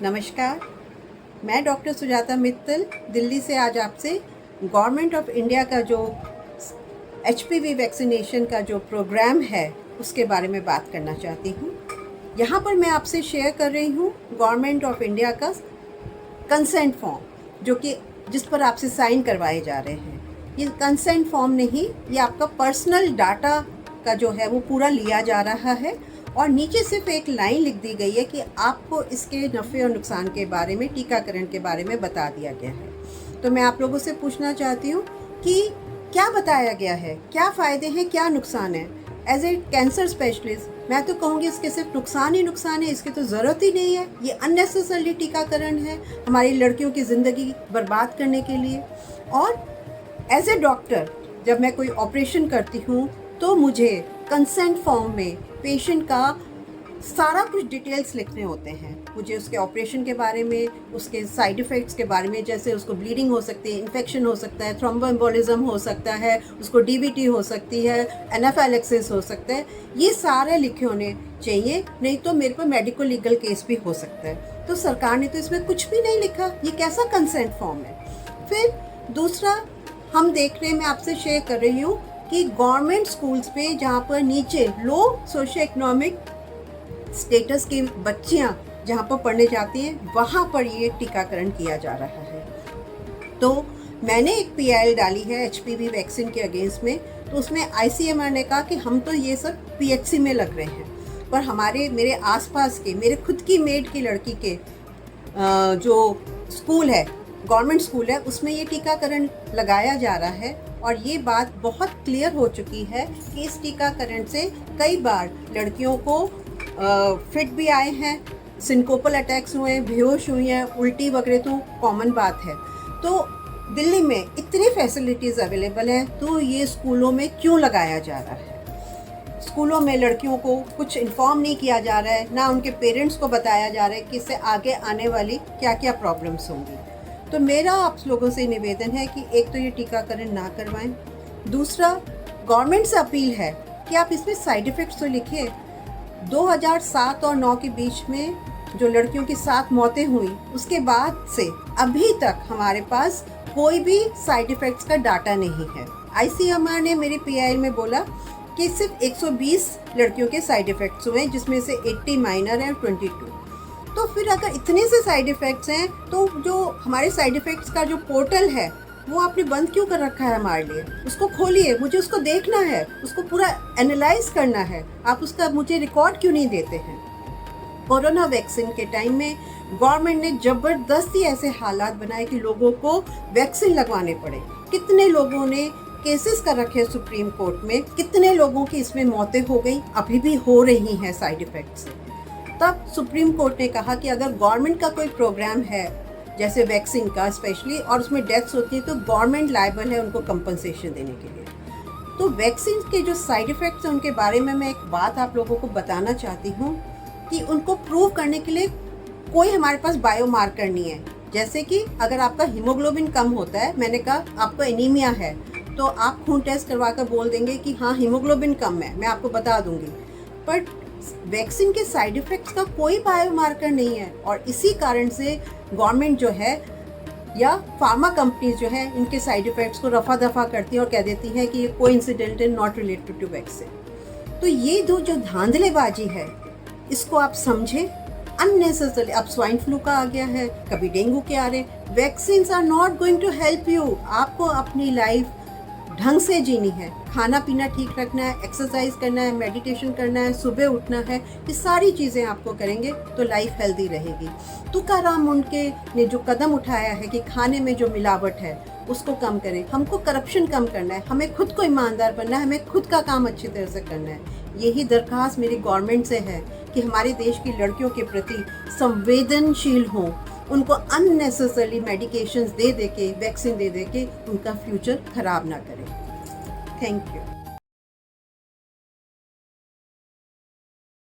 नमस्कार, मैं डॉक्टर सुजाता मित्तल दिल्ली से आज आपसे गवर्नमेंट ऑफ इंडिया का जो HPV वैक्सीनेशन का जो प्रोग्राम है उसके बारे में बात करना चाहती हूँ। यहाँ पर मैं आपसे शेयर कर रही हूँ गवर्नमेंट ऑफ इंडिया का कंसेंट फॉर्म जो कि जिस पर आपसे साइन करवाए जा रहे हैं। ये कंसेंट फॉर्म नहीं, ये आपका पर्सनल डाटा का जो है वो पूरा लिया जा रहा है और नीचे सिर्फ एक लाइन लिख दी गई है कि आपको इसके नफ़े और नुकसान के बारे में, टीकाकरण के बारे में बता दिया गया है। तो मैं आप लोगों से पूछना चाहती हूँ कि क्या बताया गया है, क्या फ़ायदे हैं, क्या नुकसान है। एज ए कैंसर स्पेशलिस्ट मैं तो कहूँगी इसके सिर्फ नुकसान ही नुकसान है, इसकी तो ज़रूरत ही नहीं है। ये अननेसेसरी टीकाकरण है हमारी लड़कियों की ज़िंदगी बर्बाद करने के लिए। और एज ए डॉक्टर जब मैं कोई ऑपरेशन करती हूँ तो मुझे कंसेंट फॉर्म में पेशेंट का सारा कुछ डिटेल्स लिखने होते हैं। मुझे उसके ऑपरेशन के बारे में, उसके साइड इफ़ेक्ट्स के बारे में, जैसे उसको ब्लीडिंग हो सकती है, इन्फेक्शन हो सकता है, थ्रोम्बोएम्बोलिज्म हो सकता है, उसको DVT हो सकती है, एनाफाइलैक्सिस हो सकता है, ये सारे लिखे होने चाहिए। नहीं तो मेरे पर मेडिकल लीगल केस भी हो सकता है। तो सरकार ने तो इसमें कुछ भी नहीं लिखा, ये कैसा कंसेंट फॉर्म है। फिर दूसरा हम देख रहे हैं, मैं आपसे शेयर कर रही हूँ कि गवर्नमेंट स्कूल्स पे जहाँ पर नीचे लो सोशो इकोनॉमिक स्टेटस की बच्चियाँ जहाँ पर पढ़ने जाती हैं, वहाँ पर ये टीकाकरण किया जा रहा है। तो मैंने एक PIL डाली है HPV वैक्सीन के अगेंस्ट में, तो उसमें ICMR ने कहा कि हम तो ये सब PHC में लग रहे हैं, पर मेरे आसपास के, मेरे खुद की मेड की लड़की के जो स्कूल है, गवर्नमेंट स्कूल है, उसमें ये टीकाकरण लगाया जा रहा है। और ये बात बहुत क्लियर हो चुकी है कि इस टीकाकरण से कई बार लड़कियों को फिट भी आए हैं, सिंकोपल अटैक्स हुए हैं, बेहोश हुई हैं, उल्टी वगैरह तो कॉमन बात है। तो दिल्ली में इतनी फैसिलिटीज़ अवेलेबल हैं, तो ये स्कूलों में क्यों लगाया जा रहा है। स्कूलों में लड़कियों को कुछ इन्फॉर्म नहीं किया जा रहा है, ना उनके पेरेंट्स को बताया जा रहा है कि इससे आगे आने वाली क्या क्या प्रॉब्लम्स होंगी। तो मेरा आप लोगों से निवेदन है कि एक तो ये टीकाकरण ना करवाएं, दूसरा गवर्नमेंट से अपील है कि आप इसमें साइड इफ़ेक्ट्स तो लिखिए। 2007 और 9 के बीच में जो लड़कियों की 7 मौतें हुई, उसके बाद से अभी तक हमारे पास कोई भी साइड इफ़ेक्ट्स का डाटा नहीं है। ICMR ने मेरे PIL में बोला कि सिर्फ 120 लड़कियों के साइड इफ़ेक्ट्स हुए, जिसमें से 80 माइनर हैं और 22। तो फिर अगर इतने से साइड इफ़ेक्ट्स हैं, तो जो हमारे साइड इफ़ेक्ट्स का जो पोर्टल है वो आपने बंद क्यों कर रखा है हमारे लिए। उसको खोलिए, मुझे उसको देखना है, उसको पूरा एनालाइज करना है। आप उसका मुझे रिकॉर्ड क्यों नहीं देते हैं। कोरोना वैक्सीन के टाइम में गवर्नमेंट ने ज़बरदस्ती ऐसे हालात बनाए कि लोगों को वैक्सीन लगवाने पड़े। कितने लोगों ने केसेस कर रखे सुप्रीम कोर्ट में, कितने लोगों की इसमें मौतें हो गई, अभी भी हो रही हैं साइड इफ़ेक्ट से। तब सुप्रीम कोर्ट ने कहा कि अगर गवर्नमेंट का कोई प्रोग्राम है, जैसे वैक्सीन का स्पेशली, और उसमें डेथ्स होती है, तो गवर्नमेंट लायबल है उनको कंपनसेशन देने के लिए। तो वैक्सीन के जो साइड इफ़ेक्ट्स हैं उनके बारे में मैं एक बात आप लोगों को बताना चाहती हूँ कि उनको प्रूव करने के लिए कोई हमारे पास बायोमार्कर नहीं है। जैसे कि अगर आपका हीमोग्लोबिन कम होता है, मैंने कहा आपको एनीमिया है, तो आप खून टेस्ट करवा कर बोल देंगे कि हाँ हीमोग्लोबिन कम है, मैं आपको बता दूंगी। बट वैक्सीन के साइड इफ़ेक्ट्स का कोई बायोमार्कर नहीं है, और इसी कारण से गवर्नमेंट जो है या फार्मा कंपनीज जो है इनके साइड इफ़ेक्ट्स को रफा दफा करती हैं और कह देती हैं कि ये coincidental, not related to vaccine. तो ये दो जो धांधलेबाजी है, इसको आप समझें। अननेसेसरी अब स्वाइन फ्लू का आ गया है, कभी डेंगू के आ रहे। Vaccines are not going to help you. आपको अपनी लाइफ ढंग से जीनी है, खाना पीना ठीक रखना है, एक्सरसाइज करना है, मेडिटेशन करना है, सुबह उठना है, ये सारी चीज़ें आपको करेंगे तो लाइफ हेल्दी रहेगी। तुकाराम मुंडके ने जो कदम उठाया है कि खाने में जो मिलावट है उसको कम करें, हमको करप्शन कम करना है, हमें खुद को ईमानदार बनना है, हमें खुद का काम अच्छी तरह से करना है। यही दरख्वास्त मेरी गवर्नमेंट से है कि हमारे देश की लड़कियों के प्रति संवेदनशील हों, उनको अननेसेसरली मेडिकेशंस दे के, वैक्सीन दे के उनका फ्यूचर ख़राब ना करें। Thank you.